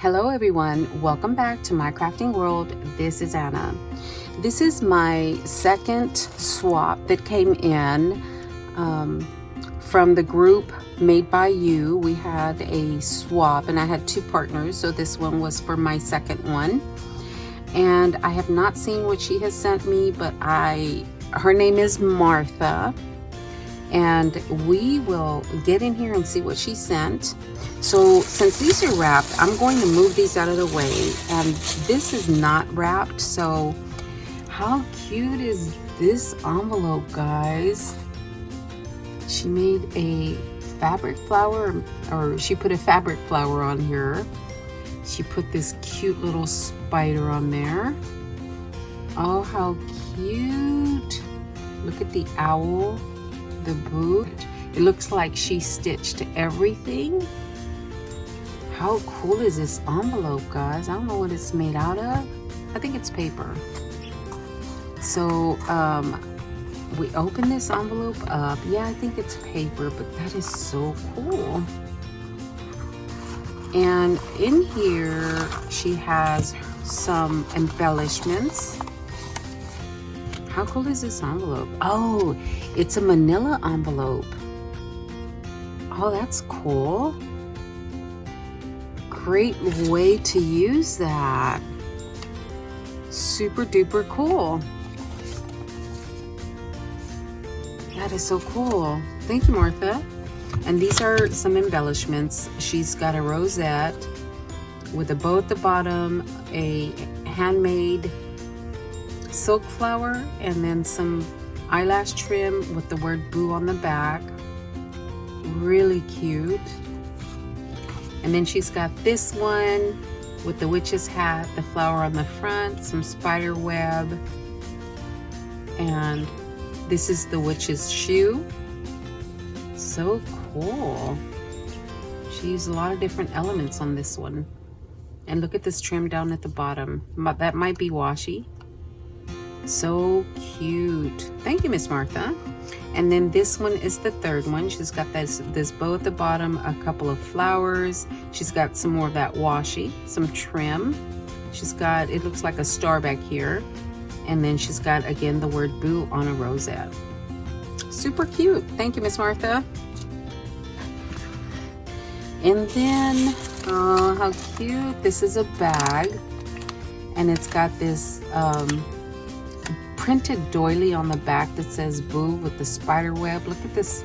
Hello everyone, welcome back to My Crafting World. This is Anna. This is my second swap that came in from the group Made by You. We had a swap and I had two partners, so this one was for my second one. And I have not seen what she has sent me, but her name is Martha. And we will get in here and see what she sent. So since these are wrapped, I'm going to move these out of the way, and this is not wrapped. So how cute is this envelope, guys? She made a fabric flower, or she put a fabric flower on here. She put this cute little spider on there. Oh, how cute. Look at the owl, the boot. It looks like she stitched everything. How cool is this envelope, guys? I don't know what it's made out of. I think it's paper. So we open this envelope up. Yeah, I think it's paper, but that is so cool. And in here she has some embellishments. How cool is this envelope? Oh, it's a manila envelope. Oh, that's cool. Great way to use that. Super duper cool. That is so cool. Thank you, Martha. And these are some embellishments. She's got a rosette with a bow at the bottom, a handmade silk flower, and then some eyelash trim with the word boo on the back. Really cute. And then she's got this one with the witch's hat, the flower on the front, some spider web, and this is the witch's shoe. So cool. She used a lot of different elements on this one. And look at this trim down at the bottom. That might be washi. So cute. Thank you, Miss Martha. And then this one is the third one. She's got this bow at the bottom, a couple of flowers. She's got some more of that washi, some trim. She's got, it looks like a star back here. And then she's got, again, the word boo on a rosette. Super cute. Thank you, Miss Martha. And then, oh, how cute. This is a bag. And it's got this printed doily on the back that says boo with the spider web. Look at this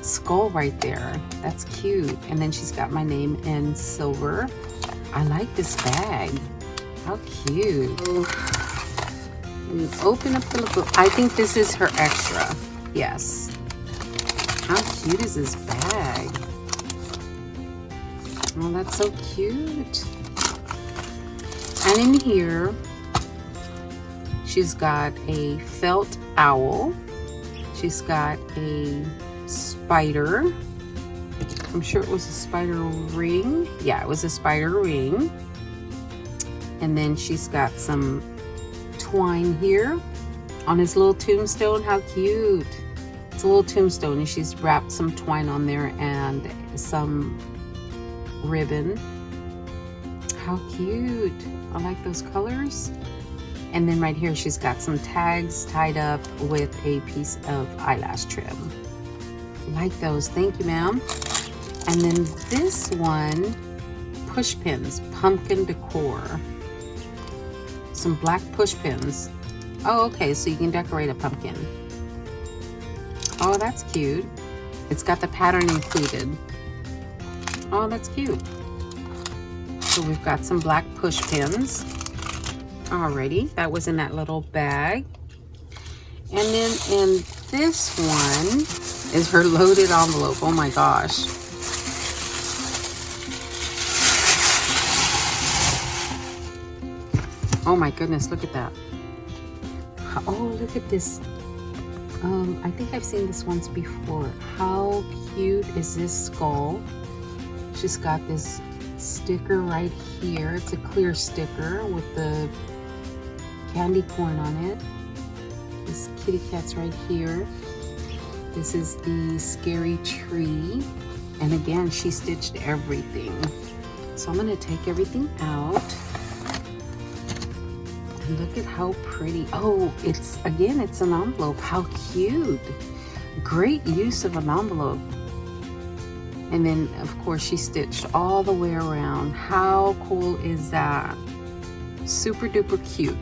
skull right there. That's cute. And then she's got my name in silver. I like this bag. How cute. You open up the book. I think this is her extra. Yes. How cute is this bag? Oh, that's so cute. And in here, she's got a felt owl. She's got a spider. I'm sure it was a spider ring. Yeah, it was a spider ring. And then she's got some twine here on his little tombstone. How cute. It's a little tombstone and she's wrapped some twine on there and some ribbon. How cute. I like those colors. And then right here, she's got some tags tied up with a piece of eyelash trim. Like those. Thank you, ma'am. And then this one, push pins, pumpkin decor. Some black push pins. Oh, okay, so you can decorate a pumpkin. Oh, that's cute. It's got the pattern included. Oh, that's cute. So we've got some black push pins. Alrighty, that was in that little bag. And then in this one is her loaded envelope. Oh my gosh. Oh my goodness, look at that. Oh, look at this. I think I've seen this once before. How cute is this skull? She's got this sticker right here. It's a clear sticker with the candy corn on it. This kitty cat's right here. This is the scary tree. And again, she stitched everything. So I'm gonna take everything out. And look at how pretty. Oh, it's an envelope. How cute. Great use of an envelope. And then of course she stitched all the way around. How cool is that? Super duper cute.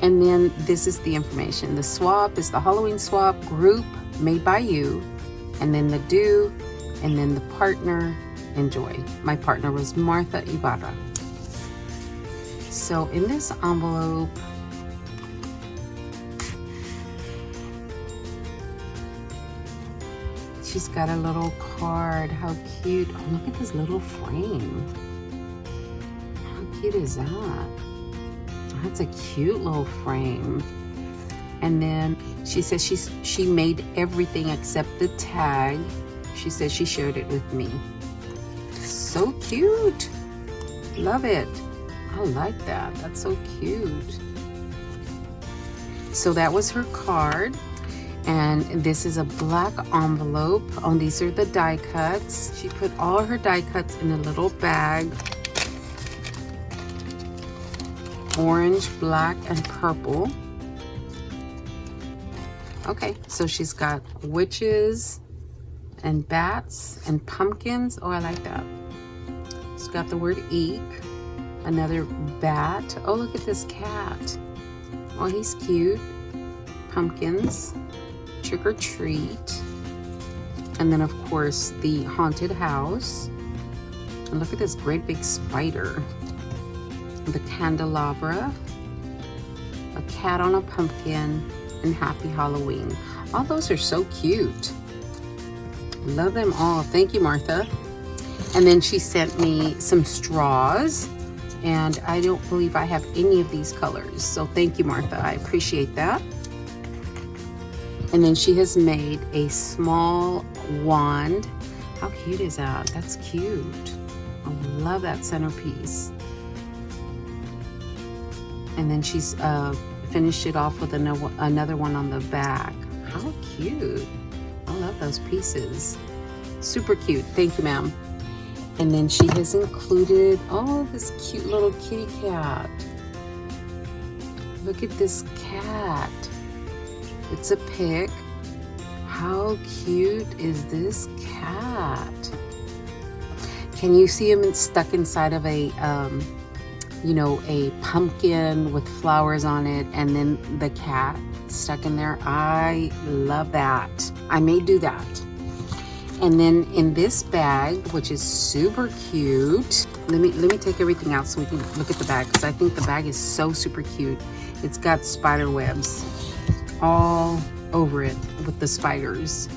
And then this is the information. The swap is the Halloween swap group made by you, and then the do, and then the partner, enjoy. My partner was Martha Ibarra. So in this envelope, she's got a little card. How cute. Oh, look at this little frame. How cute is that? That's a cute little frame. And then she says she made everything except the tag. She says she shared it with me. So cute. Love it. I like that. That's so cute. So that was her card. And this is a black envelope. Oh, these are the die cuts. She put all her die cuts in a little bag. Orange, black, and purple. Okay, so she's got witches and bats and pumpkins. Oh, I like that. She's got the word eek. Another bat. Oh, look at this cat. Oh, he's cute. Pumpkins. Trick or treat. And then, of course, the haunted house. And look at this great big spider. The candelabra, a cat on a pumpkin, and happy Halloween. All those are so cute. Love them all. Thank you, Martha. And then she sent me some straws, and I don't believe I have any of these colors. So thank you, Martha. I appreciate that. And then she has made a small wand. How cute is that? That's cute. I love that centerpiece. And then she's finished it off with another one on the back. How cute. I love those pieces. Super cute. Thank you, ma'am. And then she has included, oh, this cute little kitty cat. Look at this cat. It's a pic. How cute is this cat? Can you see him stuck inside of a a pumpkin with flowers on it, and then the cat stuck in there? I love that. I may do that. And then in this bag, which is super cute, let me take everything out so we can look at the bag, because I think the bag is so super cute. It's got spider webs all over it with the spiders.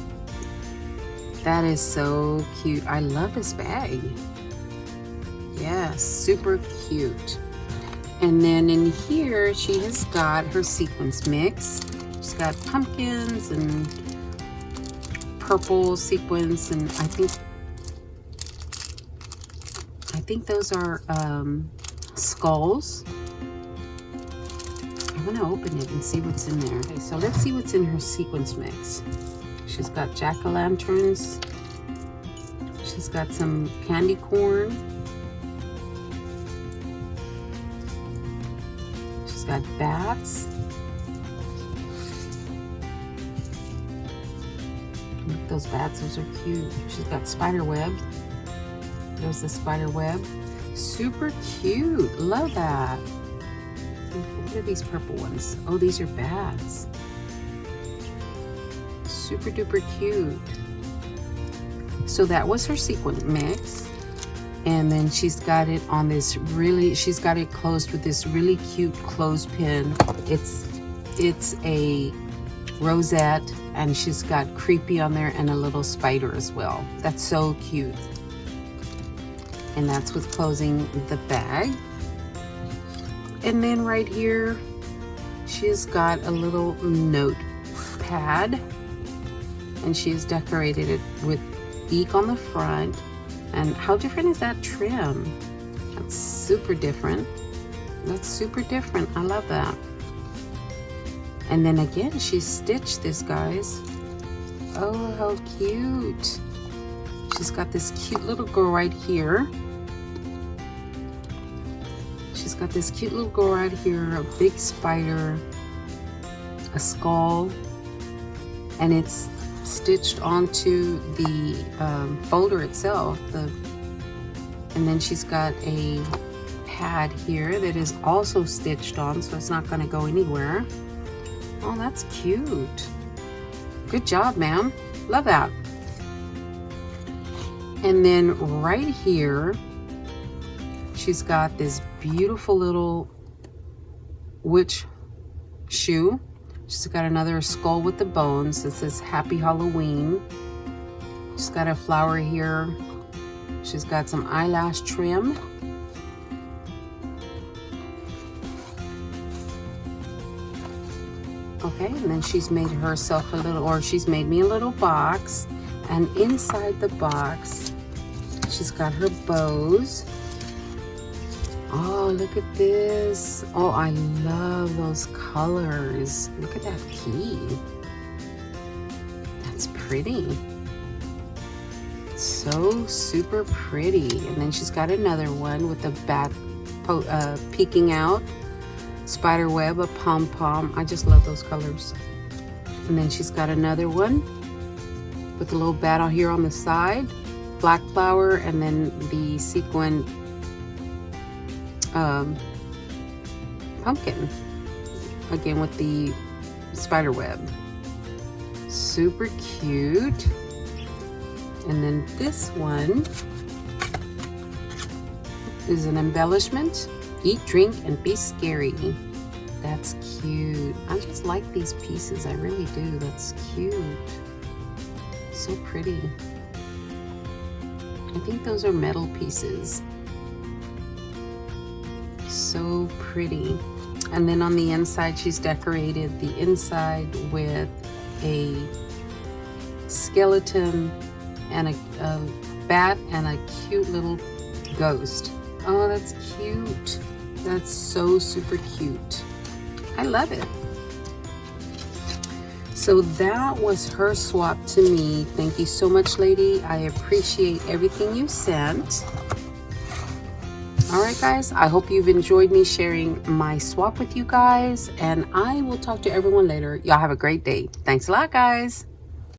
That is so cute. I love this bag. Yes, super cute. And then in here, she has got her sequins mix. She's got pumpkins and purple sequins, and I think those are skulls. I'm gonna open it and see what's in there. Okay, so let's see what's in her sequins mix. She's got jack-o'-lanterns. She's got some candy corn. She's got bats. Look at those bats, those are cute. She's got spider web. There's the spider web. Super cute, love that. What are these purple ones? Oh, these are bats. Super duper cute. So that was her sequin mix. And then she's got it on this she's got it closed with this really cute clothespin. It's a rosette, and she's got creepy on there and a little spider as well. That's so cute. And that's what's closing the bag. And then right here, she's got a little notepad, and she's decorated it with eek on the front. And how different is that trim? That's super different. That's super different. I love that. And then again, she stitched this, guys. Oh, how cute. She's got this cute little girl right here. She's got this cute little girl right here, a big spider, a skull, and it's stitched onto the folder itself. And then she's got a pad here that is also stitched on, so it's not going to go anywhere. Oh, that's cute. Good job, ma'am. Love that. And then right here, she's got this beautiful little witch shoe. She's got another skull with the bones that says Happy Halloween. She's got a flower here. She's got some eyelash trim. Okay, and then she's made herself a little, or she's made me a little box. And inside the box, she's got her bows. Oh, look at this. Oh, I love those colors. Look at that key. That's pretty. So super pretty. And then she's got another one with the bat peeking out. Spider web, a pom-pom. I just love those colors. And then she's got another one with a little bat out here on the side. Black flower, and then the sequin pumpkin. Again with the spider web. Super cute. And then this one is an embellishment. Eat, drink, and be scary. That's cute. I just like these pieces. I really do. That's cute. So pretty. I think those are metal pieces. So pretty. And then on the inside, she's decorated the inside with a skeleton and a bat and a cute little ghost. Oh, that's cute. That's so super cute. I love it. So that was her swap to me. Thank you so much, lady. I appreciate everything you sent. All right, guys, I hope you've enjoyed me sharing my swap with you guys, and I will talk to everyone later. Y'all have a great day. Thanks a lot, guys.